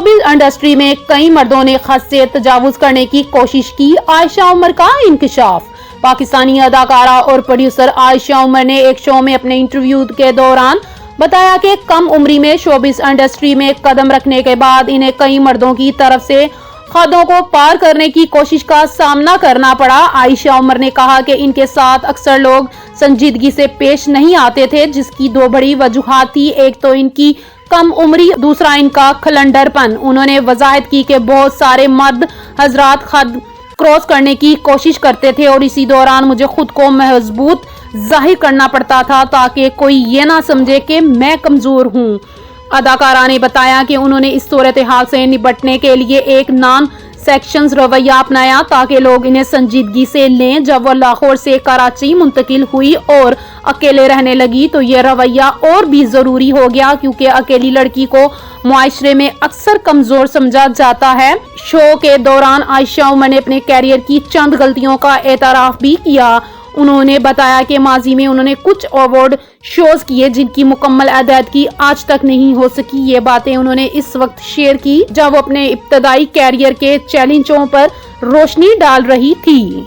Showbiz industry में कई मर्दों ने हद से तजावुज करने की कोशिश की, आयशा उमर का इंकशाफ। पाकिस्तानी अदाकारा और प्रोड्यूसर आयशा उमर ने एक शो में अपने इंटरव्यू के दौरान बताया कि कम उम्री में शोबिज़ इंडस्ट्री में कदम रखने के बाद इन्हें कई मर्दों की तरफ से हदों को पार करने की कोशिश का सामना करना पड़ा। आयशा उमर ने कहा कि इनके साथ अक्सर लोग संजीदगी से पेश नहीं आते थे, जिसकी दो बड़ी वजूहात थी। एक तो इनकी कम उम्री, दूसरा इनका खलंडरपन। उन्होंने वजाहत की कि बहुत सारे मर्द हजरात हद क्रॉस करने की कोशिश करते थे और इसी दौरान मुझे खुद को मजबूत जाहिर करना पड़ता था ताकि कोई ये ना समझे कि मैं कमजोर हूँ। अदाकारा ने बताया कि उन्होंने इस सूरत हाल से निपटने के लिए एक नॉन सेक्शंस रवैया अपनाया ताकि लोग इन्हें संजीदगी से लें। जब वो लाहौर से कराची मुंतकिल हुई और अकेले रहने लगी तो ये रवैया और भी जरूरी हो गया, क्योंकि अकेली लड़की को मुआशरे में अक्सर कमजोर समझा जाता है। शो के दौरान आयशा उमर ने अपने कैरियर की चंद गलतियों का एतराफ भी किया। उन्होंने बताया कि माजी में उन्होंने कुछ अवार्ड शोज किए जिनकी मुकम्मल अदायगी आज तक नहीं हो सकी। ये बातें उन्होंने इस वक्त शेयर की जब वो अपने इब्तदाई कैरियर के चैलेंजों पर रोशनी डाल रही थी।